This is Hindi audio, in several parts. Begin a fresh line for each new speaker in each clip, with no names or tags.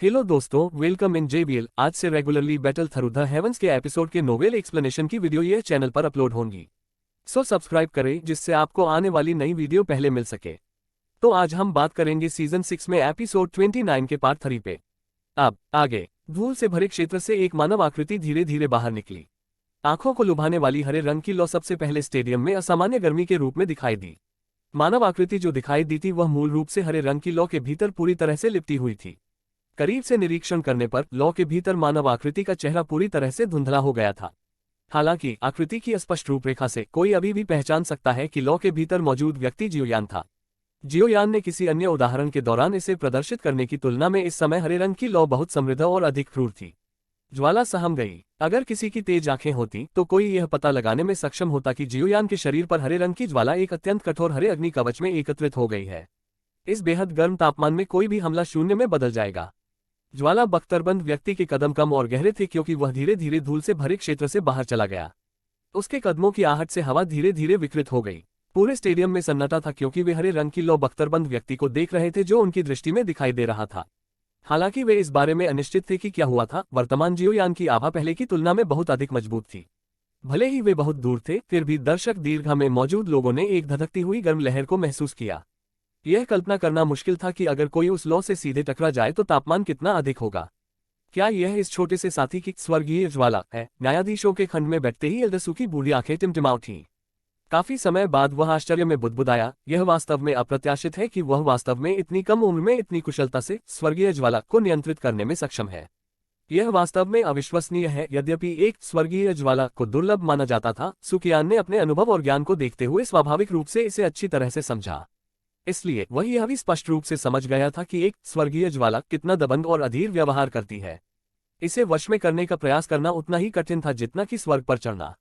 हेलो दोस्तों, वेलकम इन JBL। आज से regularly battle through the heavens के एपिसोड के नोवेल एक्सप्लेनेशन की वीडियो ये चैनल पर अपलोड होंगी। सो सब्सक्राइब करें जिससे आपको आने वाली नई वीडियो पहले मिल सके। तो आज हम बात करेंगे सीजन 6 में एपिसोड 29 के पार्ट 3 पे। अब आगे धूल से भरे क्षेत्र से एक मानव आकृति धीरे धीरे बाहर निकली। आंखों को लुभाने वाली हरे रंग की लौ सबसे पहले स्टेडियम में असामान्य गर्मी के रूप में दिखाई दी। मानव आकृति जो दिखाई दी थी वह मूल रूप से हरे रंग की लौ के भीतर पूरी तरह से लिपटी हुई थी। करीब से निरीक्षण करने पर लौ के भीतर मानव आकृति का चेहरा पूरी तरह से धुंधला हो गया था। हालांकि आकृति की स्पष्ट रूपरेखा से कोई अभी भी पहचान सकता है कि लौ के भीतर मौजूद व्यक्ति जियोयान था। जियोयान ने किसी अन्य उदाहरण के दौरान इसे प्रदर्शित करने की तुलना में इस समय हरे रंग की लौ बहुत समृद्ध और अधिक क्रूर थी। ज्वाला सहम गई। अगर किसी की तेज आंखें होती तो कोई यह पता लगाने में सक्षम होता कि जियोयान के शरीर पर हरे रंग की ज्वाला एक अत्यंत कठोर हरे अग्नि कवच में एकत्रित हो गई है। इस बेहद गर्म तापमान में कोई भी हमला शून्य में बदल जाएगा। ज्वाला बख्तरबंद व्यक्ति के कदम कम और गहरे थे क्योंकि वह धीरे धीरे धूल से भरे क्षेत्र से बाहर चला गया। उसके कदमों की आहट से हवा धीरे धीरे विकृत हो गई। पूरे स्टेडियम में सन्नाटा था क्योंकि वे हरे रंग की लौ बख्तरबंद व्यक्ति को देख रहे थे जो उनकी दृष्टि में दिखाई दे रहा था। हालांकि वे इस बारे में अनिश्चित थे कि क्या हुआ था। वर्तमान जियोयान की आभा पहले की तुलना में बहुत अधिक मजबूत थी। भले ही वे बहुत दूर थे, फिर भी दर्शक दीर्घा में मौजूद लोगों ने एक धधकती हुई गर्म लहर को महसूस किया। यह कल्पना करना मुश्किल था कि अगर कोई उस लौ से सीधे टकरा जाए तो तापमान कितना अधिक होगा। क्या यह इस छोटे से साथी की स्वर्गीय ज्वाला है? न्यायाधीशों के खंड में बैठते ही एल्डसू की बूढ़ी आंखें टिमटिमा उठीं। काफी समय बाद वह आश्चर्य में बुदबुदाया। यह वास्तव में अप्रत्याशित है कि वह वास्तव में इतनी कम उम्र में इतनी कुशलता से स्वर्गीय ज्वाला को नियंत्रित करने में सक्षम है। यह वास्तव में अविश्वसनीय है। यद्यपि एक स्वर्गीय ज्वाला को दुर्लभ माना जाता था, सुकियान ने अपने अनुभव और ज्ञान को देखते हुए स्वाभाविक रूप से इसे अच्छी तरह से समझा। इसलिए वह यह भी स्पष्ट रूप से समझ गया था कि एक स्वर्गीय ज्वाला कितना दबंग और अधीर व्यवहार करती है। इसे वश में करने का प्रयास करना उतना ही कठिन था जितना कि स्वर्ग पर चढ़ना।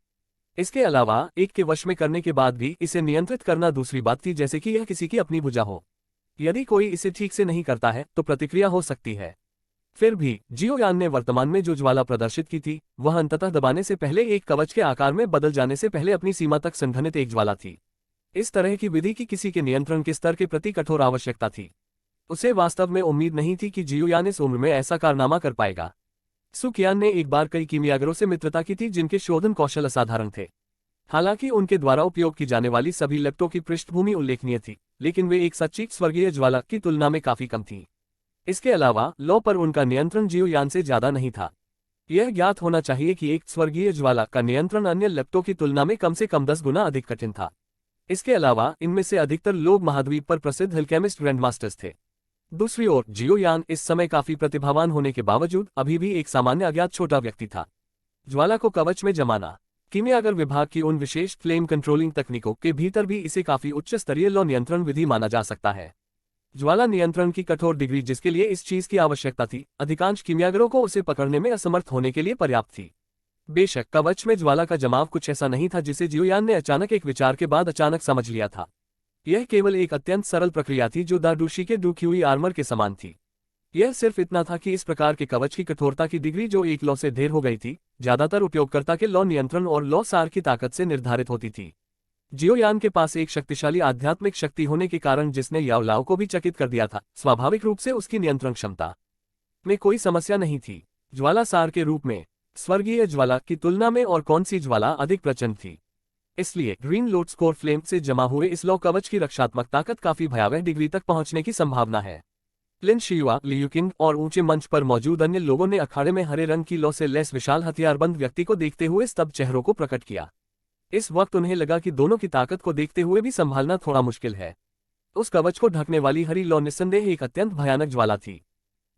इसके अलावा एक के वश में करने के बाद भी इसे नियंत्रित करना दूसरी बात थी, जैसे कि यह किसी की अपनी भुजा हो। यदि कोई इसे ठीक से नहीं करता है तो प्रतिक्रिया हो सकती है। फिर भी जियोयान ने वर्तमान में जो ज्वाला प्रदर्शित की थी वह अंततः दबाने से पहले एक कवच के आकार में बदल जाने से पहले अपनी सीमा तक संघनित एक ज्वाला थी। इस तरह की विधि की किसी के नियंत्रण के स्तर के प्रति कठोर आवश्यकता थी। उसे वास्तव में उम्मीद नहीं थी कि जियोयान इस उम्र में ऐसा कारनामा कर पाएगा। सुकियान ने एक बार कई कीमियागरों से मित्रता की थी जिनके शोधन कौशल असाधारण थे। हालांकि उनके द्वारा उपयोग की जाने वाली सभी लैपटॉप की पृष्ठभूमि उल्लेखनीय थी, लेकिन वे एक सच्ची स्वर्गीय ज्वाला की तुलना में काफी कम थी। इसके अलावा लौ पर उनका नियंत्रण जियोयान से ज्यादा नहीं था। यह ज्ञात होना चाहिए कि एक स्वर्गीय ज्वाला का नियंत्रण अन्य लैपटॉप की तुलना में कम से कम 10 गुना अधिक कठिन था। इसके अलावा इनमें से अधिकतर लोग महाद्वीप पर प्रसिद्ध हिलकेमिस्ट ग्रैंडमास्टर्स थे। दूसरी ओर जियोयान इस समय काफी प्रतिभावान होने के बावजूद अभी भी एक सामान्य अज्ञात छोटा व्यक्ति था। ज्वाला को कवच में जमाना। कीमियागर विभाग की उन विशेष फ्लेम कंट्रोलिंग तकनीकों के भीतर भी इसे काफी उच्च स्तरीय लौ नियंत्रण विधि माना जा सकता है। ज्वाला नियंत्रण की कठोर डिग्री जिसके लिए इस चीज की आवश्यकता थी, अधिकांश कीमियागरों को उसे पकड़ने में असमर्थ होने के लिए पर्याप्त थी। बेशक कवच में ज्वाला का जमाव कुछ ऐसा नहीं था जिसे जियोयान ने अचानक एक विचार के बाद अचानक समझ लिया था। यह केवल एक अत्यंत सरल प्रक्रिया थी जो दाडूशी के डूकी हुई आर्मर के समान थी। यह सिर्फ इतना था कि इस प्रकार के कवच की कठोरता की डिग्री जो एक लौ से ढेर हो गई थी, ज्यादातर उपयोगकर्ता के लौ नियंत्रण और लौ सार की ताकत से निर्धारित होती थी। जियोयान के पास एक शक्तिशाली आध्यात्मिक शक्ति होने के कारण जिसने याओलाओ को भी चकित कर दिया था, स्वाभाविक रूप से उसकी नियंत्रण क्षमता में कोई समस्या नहीं थी। ज्वाला सार के रूप में स्वर्गीय ज्वाला की तुलना में और कौन सी ज्वाला अधिक प्रचंड थी? इसलिए ग्रीन लोड स्कोर फ्लेम से जमा हुए इस लौ कवच की रक्षात्मक ताकत काफी भयावह डिग्री तक पहुंचने की संभावना है। लिन शियुआ, लियू किंग और ऊंचे मंच पर मौजूद अन्य लोगों ने अखाड़े में हरे रंग की लौ से लैस विशाल हथियारबंद व्यक्ति को देखते हुए स्तब्ध चेहरों को प्रकट किया। इस वक्त उन्हें लगा कि दोनों की ताकत को देखते हुए भी संभालना थोड़ा मुश्किल है। उस कवच को ढकने वाली हरी लौ निस्संदेह एक अत्यंत भयानक ज्वाला थी।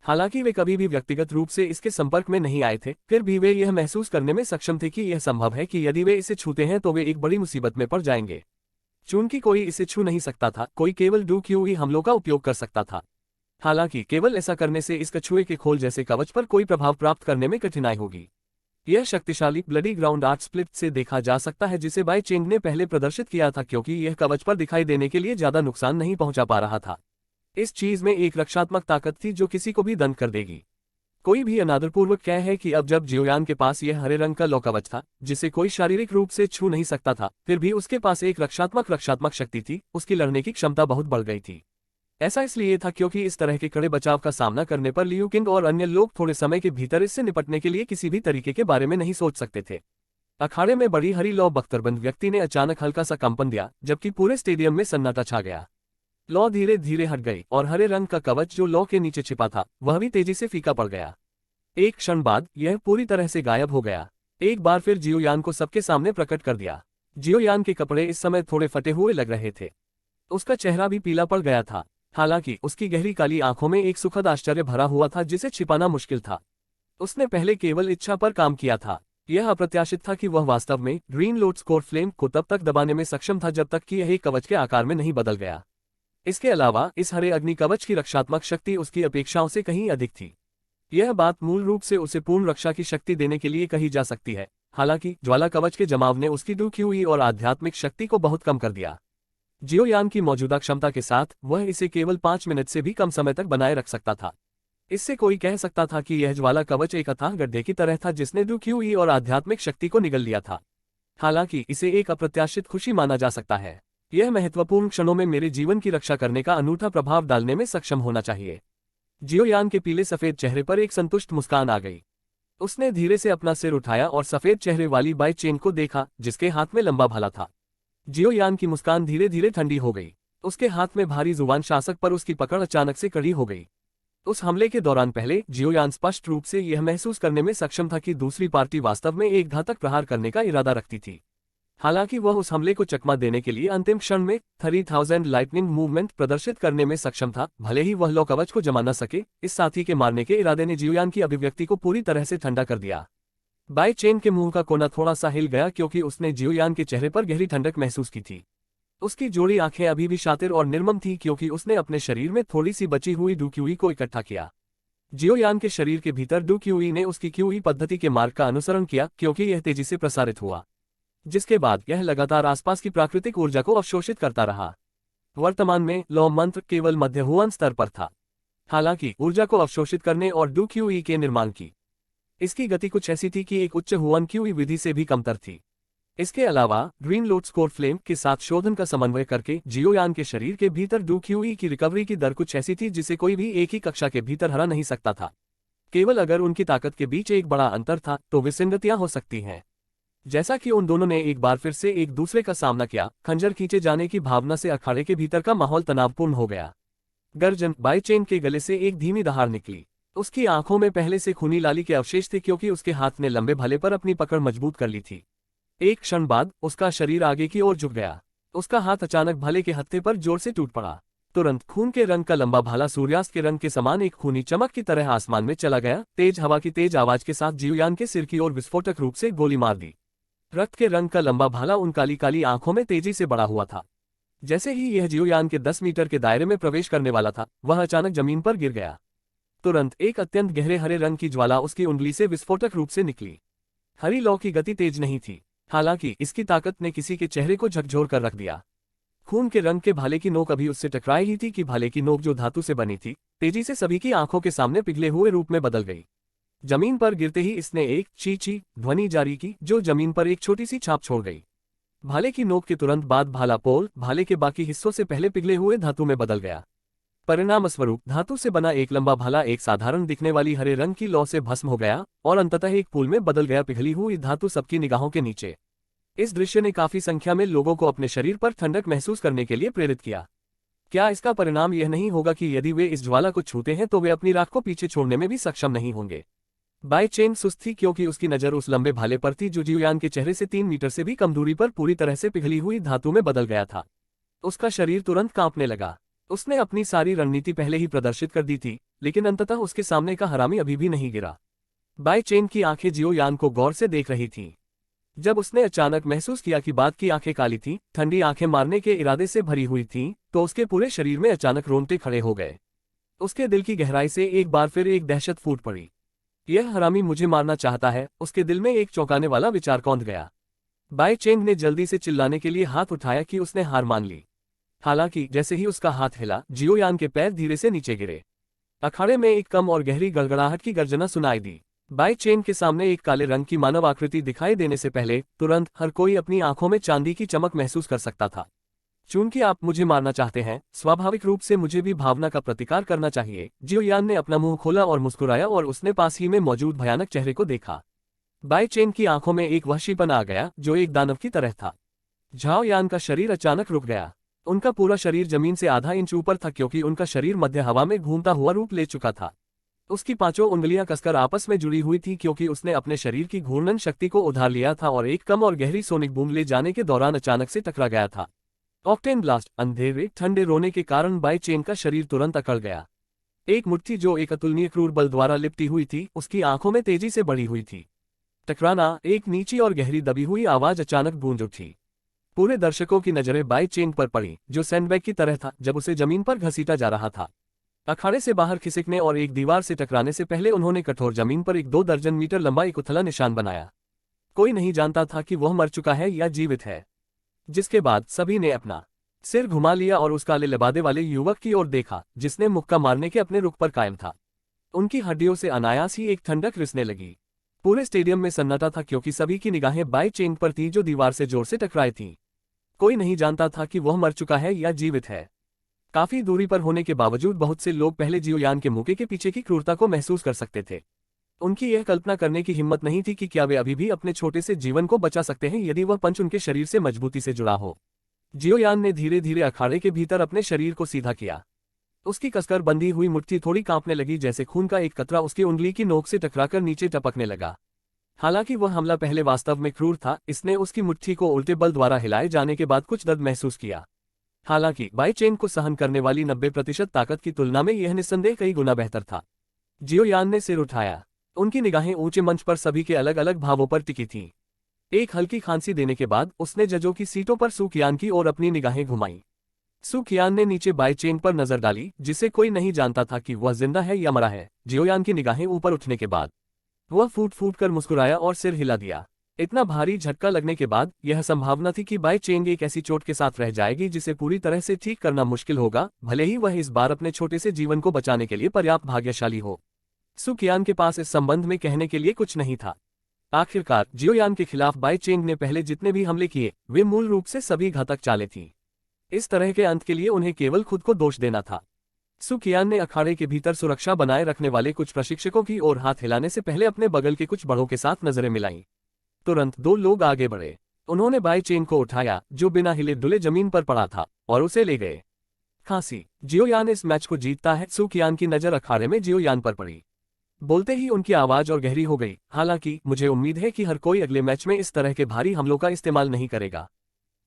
हालांकि वे कभी भी व्यक्तिगत रूप से इसके संपर्क में नहीं आए थे, फिर भी वे यह महसूस करने में सक्षम थे कि यह संभव है कि यदि वे इसे छूते हैं तो वे एक बड़ी मुसीबत में पड़ जाएंगे। चूंकि कोई इसे छू नहीं सकता था, कोई केवल डूक्यूई हमलों का उपयोग कर सकता था। हालांकि केवल ऐसा करने से इस कछुए के खोल जैसे कवच पर कोई प्रभाव प्राप्त करने में कठिनाई होगी। यह शक्तिशाली ब्लडी ग्राउंड आर्ट स्प्लिट से देखा जा सकता है जिसे बाई चेंग ने पहले प्रदर्शित किया था, क्योंकि यह कवच पर दिखाई देने के लिए ज्यादा नुकसान नहीं पहुंचा पा रहा था। इस चीज में एक रक्षात्मक ताकत थी जो किसी को भी दंड कर देगी। कोई भी अनादरपूर्वक कह है कि अब जब जियोयान के पास यह हरे रंग का लौ कवच था जिसे कोई शारीरिक रूप से छू नहीं सकता था, फिर भी उसके पास एक रक्षात्मक शक्ति थी, उसकी लड़ने की क्षमता बहुत बढ़ गई थी। ऐसा इसलिए था क्योंकि इस तरह के कड़े बचाव का सामना करने पर लियू किंग और अन्य लोग थोड़े समय के भीतर इससे निपटने के लिए किसी भी तरीके के बारे में नहीं सोच सकते थे। अखाड़े में बड़ी हरी लौ बख्तरबंद व्यक्ति ने अचानक हल्का सा कंपन दिया, जबकि पूरे स्टेडियम में सन्नाटा छा गया। लौ धीरे धीरे हट गई और हरे रंग का कवच जो लौ के नीचे छिपा था वह भी तेजी से फीका पड़ गया। एक क्षण बाद यह पूरी तरह से गायब हो गया। एक बार फिर जियोयान को सबके सामने प्रकट कर दिया। जियोयान के कपड़े इस समय थोड़े फटे हुए लग रहे थे। उसका चेहरा भी पीला पड़ गया था, हालांकि उसकी गहरी काली आंखों में एक सुखद आश्चर्य भरा हुआ था जिसे छिपाना मुश्किल था। उसने पहले केवल इच्छा पर काम किया था। यह अप्रत्याशित था कि वह वास्तव में ग्रीन लोड स्कोर फ्लेम को तब तक दबाने में सक्षम था जब तक कि यह एक कवच के आकार में नहीं बदल गया। इसके अलावा इस हरे अग्नि कवच की रक्षात्मक शक्ति उसकी अपेक्षाओं से कहीं अधिक थी। यह बात मूल रूप से उसे पूर्ण रक्षा की शक्ति देने के लिए कही जा सकती है। हालांकि ज्वाला कवच के जमाव ने उसकी डूबी और आध्यात्मिक शक्ति को बहुत कम कर दिया। जियोयान की मौजूदा क्षमता के साथ वह इसे केवल 5 मिनट से भी कम समय तक बनाए रख सकता था। इससे कोई कह सकता था कि यह ज्वाला कवच एक अथाह गड्ढे की तरह था जिसने डूबी और आध्यात्मिक शक्ति को निगल लिया था। हालांकि इसे एक अप्रत्याशित खुशी माना जा सकता है। यह महत्वपूर्ण क्षणों में मेरे जीवन की रक्षा करने का अनूठा प्रभाव डालने में सक्षम होना चाहिए। जियोयान के पीले सफेद चेहरे पर एक संतुष्ट मुस्कान आ गई। उसने धीरे से अपना सिर उठाया और सफेद चेहरे वाली बाई चेन को देखा जिसके हाथ में लंबा भाला था। जियोयान की मुस्कान धीरे धीरे ठंडी हो गई। उसके हाथ में भारी जुबान शासक पर उसकी पकड़ अचानक से कड़ी हो गई। उस हमले के दौरान पहले जियोयान स्पष्ट रूप से यह महसूस करने में सक्षम था कि दूसरी पार्टी वास्तव में एक घातक प्रहार करने का इरादा रखती थी। हालांकि वह उस हमले को चकमा देने के लिए अंतिम क्षण में 3000 लाइटनिंग मूवमेंट प्रदर्शित करने में सक्षम था। भले ही वह लौ कवच को जमा न सके, इस साथी के मारने के इरादे ने जियोयान की अभिव्यक्ति को पूरी तरह से ठंडा कर दिया। बाई चेन के मुंह का कोना थोड़ा सा हिल गया क्योंकि उसने जियोयान के चेहरे पर गहरी ठंडक महसूस की थी। उसकी जोड़ी आंखें अभी भी शातिर और निर्मम थी क्योंकि उसने अपने शरीर में थोड़ी सी बची हुई डूक्यूई को इकट्ठा किया। जियोयान के शरीर के भीतर डूक्यूई ने उसकी क्यूई पद्धति के मार्ग का अनुसरण किया क्योंकि यह तेजी से प्रसारित हुआ, जिसके बाद यह लगातार आसपास की प्राकृतिक ऊर्जा को अवशोषित करता रहा। वर्तमान में लौ मंत्र केवल मध्यहुआन स्तर पर था, हालांकि ऊर्जा को अवशोषित करने और डूक्यूई के निर्माण की इसकी गति कुछ ऐसी थी कि एक उच्च हुआन क्यूई विधि से भी कमतर थी। इसके अलावा ग्रीन लोड स्कोर फ्लेम के साथ शोधन का समन्वय करके जियोयान के शरीर के भीतर डूक्यूई की रिकवरी की दर कुछ ऐसी थी जिसे कोई भी एक ही कक्षा के भीतर हरा नहीं सकता था। केवल अगर उनकी ताकत के बीच एक बड़ा अंतर था तो विसंगतियां हो सकती हैं। जैसा कि उन दोनों ने एक बार फिर से एक दूसरे का सामना किया, खंजर खींचे जाने की भावना से अखाड़े के भीतर का माहौल तनावपूर्ण हो गया। गर्जन बाई चेन के गले से एक धीमी दहाड़ निकली। उसकी आंखों में पहले से खूनी लाली के अवशेष थे क्योंकि उसके हाथ ने लंबे भाले पर अपनी पकड़ मजबूत कर ली थी। एक क्षण बाद उसका शरीर आगे की ओर झुक गया। उसका हाथ अचानक भाले के हत्थे पर जोर से टूट पड़ा। तुरंत खून के रंग का लंबा भाला सूर्यास्त के रंग के समान एक खूनी चमक की तरह आसमान में चला गया। तेज हवा की तेज आवाज के साथ जियोयान के सिर की ओर विस्फोटक रूप से गोली मार दी। रक्त के रंग का लंबा भाला उन काली काली आंखों में तेजी से बढ़ा हुआ था। जैसे ही यह जियोयान के 10 मीटर के दायरे में प्रवेश करने वाला था, वह अचानक जमीन पर गिर गया। तुरंत एक अत्यंत गहरे हरे रंग की ज्वाला उसकी उंगली से विस्फोटक रूप से निकली। हरी लौ की गति तेज नहीं थी, हालांकि इसकी ताकत ने किसी के चेहरे को झकझोर कर रख दिया। खून के रंग के भाले की नोक अभी उससे टकराई ही थी कि भाले की नोक जो धातु से बनी थी, तेजी से सभी की आंखों के सामने पिघले हुए रूप में बदल गई। जमीन पर गिरते ही इसने एक ची ची ध्वनि जारी की जो जमीन पर एक छोटी सी छाप छोड़ गई। भाले की नोक के तुरंत बाद भाला पोल भाले के बाकी हिस्सों से पहले पिघले हुए धातु में बदल गया। परिणामस्वरूप धातु से बना एक लंबा भाला एक साधारण दिखने वाली हरे रंग की लौ से भस्म हो गया और अंततः एक पुल में बदल गया। पिघली हुई धातु सबकी निगाहों के नीचे। इस दृश्य ने काफी संख्या में लोगों को अपने शरीर पर ठंडक महसूस करने के लिए प्रेरित किया। क्या इसका परिणाम यह नहीं होगा कि यदि वे इस ज्वाला को छूते हैं तो वे अपनी राख को पीछे छोड़ने में भी सक्षम नहीं होंगे? बाई चेन सुस्त थी क्योंकि उसकी नजर उस लंबे भाले पर थी जो जियोयान के चेहरे से 3 मीटर से भी कम दूरी पर पूरी तरह से पिघली हुई धातु में बदल गया था। उसका शरीर तुरंत कांपने लगा। उसने अपनी सारी रणनीति पहले ही प्रदर्शित कर दी थी, लेकिन अंततः उसके सामने का हरामी अभी भी नहीं गिरा। बाई चेन की आंखें जियोयान को गौर से देख रही थीं। जब उसने अचानक महसूस किया कि बात की आंखें काली थीं, ठंडी आंखें मारने के इरादे से भरी हुई थीं, तो उसके पूरे शरीर में अचानक रोंगटे खड़े हो गए। उसके दिल की गहराई से एक बार फिर एक दहशत फूट पड़ी। यह हरामी मुझे मारना चाहता है। उसके दिल में एक चौंकाने वाला विचार कौंध गया। बाई चेंग ने जल्दी से चिल्लाने के लिए हाथ उठाया कि उसने हार मान ली। हालांकि जैसे ही उसका हाथ हिला, जियोयान के पैर धीरे से नीचे गिरे। अखाड़े में एक कम और गहरी गड़गड़ाहट की गर्जना सुनाई दी। बाई चेन के सामने एक काले रंग की मानव आकृति दिखाई देने से पहले तुरंत हर कोई अपनी आंखों में चांदी की चमक महसूस कर सकता था। चूंकि आप मुझे मारना चाहते हैं, स्वाभाविक रूप से मुझे भी भावना का प्रतिकार करना चाहिए। जियो यान ने अपना मुंह खोला और मुस्कुराया और उसने पास ही में मौजूद भयानक चेहरे को देखा। बाई चेन की आंखों में एक वहशीपन आ गया जो एक दानव की तरह था। झाओ यान का शरीर अचानक रुक गया। उनका पूरा शरीर जमीन से आधा इंच ऊपर था क्योंकि उनका शरीर मध्य हवा में घूमता हुआ रूप ले चुका था। उसकी पांचों उंगलियां कसकर आपस में जुड़ी हुई थी क्योंकि उसने अपने शरीर की घूर्णन शक्ति को उधार लिया था और एक कम और गहरी सोनिक बूम ले जाने के दौरान अचानक से टकरा गया था। Octane blast. अंधेरे ठंडे रोने के कारण बाई चेन का शरीर तुरंत अकड़ गया। एक मुट्ठी जो एक अतुलनीय क्रूर बल द्वारा लिपटी हुई थी उसकी आंखों में तेजी से बढ़ी हुई थी। टकराना। एक नीची और गहरी दबी हुई आवाज अचानक गूंज उठी। पूरे दर्शकों की नजरें बाई चेन पर पड़ी जो सैंडबैग की तरह था जब उसे जमीन पर घसीटा जा रहा था। अखाड़े से बाहर खिसकने और एक दीवार से टकराने से पहले उन्होंने कठोर जमीन पर एक 2 दर्जन मीटर लंबा एक उथला निशान बनाया। कोई नहीं जानता था कि वह मर चुका है या जीवित है। जिसके बाद सभी ने अपना सिर घुमा लिया और उस काले लबादे वाले युवक की ओर देखा जिसने मुक्का मारने के अपने रुख पर कायम था। उनकी हड्डियों से अनायास ही एक ठंडक रिसने लगी। पूरे स्टेडियम में सन्नाटा था क्योंकि सभी की निगाहें बाई चेन पर थी जो दीवार से जोर से टकराई थी। कोई नहीं जानता था कि वह मर चुका है या जीवित है। काफी दूरी पर होने के बावजूद बहुत से लोग पहले जियो यान के मुक्के के पीछे की क्रूरता को महसूस कर सकते थे। उनकी यह कल्पना करने की हिम्मत नहीं थी कि क्या वे अभी भी अपने छोटे से जीवन को बचा सकते हैं यदि वह पंच उनके शरीर से मजबूती से जुड़ा हो। जियो यान ने धीरे धीरे अखाड़े के भीतर अपने शरीर को सीधा किया। उसकी कसकर बंधी हुई मुट्ठी थोड़ी कांपने लगी जैसे खून का एक कतरा उसकी उंगली की नोक से टकराकर नीचे टपकने लगा। हालांकि वह हमला पहले वास्तव में क्रूर था, इसने उसकी मुट्ठी को उल्टे बल द्वारा हिलाए जाने के बाद कुछ दर्द महसूस किया। हालांकि बाई चेन को सहन करने वाली 90% ताकत की तुलना में यह निस्संदेह कई गुना बेहतर था। जियो यान ने सिर उठाया। उनकी निगाहें ऊंचे मंच पर सभी के अलग अलग भावों पर टिकी थीं। एक हल्की खांसी देने के बाद उसने जजों की सीटों पर सू कियान की ओर अपनी निगाहें घुमाई। सू कियान ने नीचे बाई चेन पर नजर डाली जिसे कोई नहीं जानता था कि वह जिंदा है या मरा है। जियो यान की निगाहें ऊपर उठने के बाद वह फूट फूट कर मुस्कुराया और सिर हिला दिया। इतना भारी झटका लगने के बाद यह संभावना थी कि बाई चेंग एक ऐसी चोट के साथ रह जाएगी जिसे पूरी तरह से ठीक करना मुश्किल होगा, भले ही वह इस बार अपने छोटे से जीवन को बचाने के लिए पर्याप्त भाग्यशाली हो। सू कियान के पास इस संबंध में कहने के लिए कुछ नहीं था। आखिरकार जियो यान के खिलाफ बाई चेंग ने पहले जितने भी हमले किए वे मूल रूप से सभी घातक चालें थीं। इस तरह के अंत के लिए उन्हें केवल खुद को दोष देना था। सू कियान ने अखाड़े के भीतर सुरक्षा बनाए रखने वाले कुछ प्रशिक्षकों की ओर हाथ हिलाने से पहले अपने बगल के कुछ बड़ों के साथ नजरें मिलाईं। तुरंत 2 लोग आगे बढ़े। उन्होंने बाई चेन को उठाया जो बिना हिले डुले जमीन पर पड़ा था और उसे ले गए। खांसी। जियो यान इस मैच को जीतता है। सू कियान की नजर अखाड़े में जियो यान पर पड़ी। बोलते ही उनकी आवाज और गहरी हो गई। हालांकि मुझे उम्मीद है कि हर कोई अगले मैच में इस तरह के भारी हमलों का इस्तेमाल नहीं करेगा।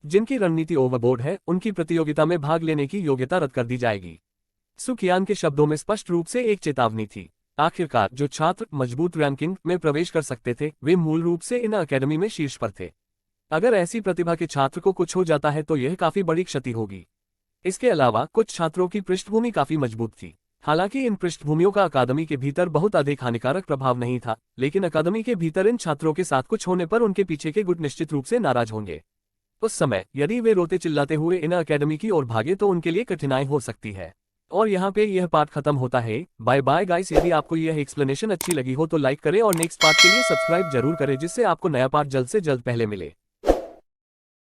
जिनकी रणनीति ओवरबोर्ड है उनकी प्रतियोगिता में भाग लेने की योग्यता रद्द कर दी जाएगी। सू कियान के शब्दों में स्पष्ट रूप से एक चेतावनी थी। आखिरकार जो छात्र मजबूत रैंकिंग में प्रवेश कर सकते थे वे मूल रूप से इन अकेडमी में शीर्ष पर थे। अगर ऐसी प्रतिभा के छात्र को कुछ हो जाता है तो यह काफी बड़ी क्षति होगी। इसके अलावा कुछ छात्रों की पृष्ठभूमि काफी मजबूत थी। हालांकि इन पृष्ठभूमियों का अकादमी के भीतर बहुत अधिक हानिकारक प्रभाव नहीं था, लेकिन अकादमी के भीतर इन छात्रों के साथ कुछ होने पर उनके पीछे के गुट निश्चित रूप से नाराज होंगे। उस समय यदि वे रोते चिल्लाते हुए इन अकेडमी की ओर भागे तो उनके लिए कठिनाई हो सकती है। और यहाँ पे यह पार्ट खत्म होता है। Bye bye guys. यदि आपको यह एक्सप्लेनेशन अच्छी लगी हो तो लाइक करें और नेक्स्ट पार्ट के लिए सब्सक्राइब जरूर करें जिससे आपको नया पार्ट जल्द से जल्द पहले मिले।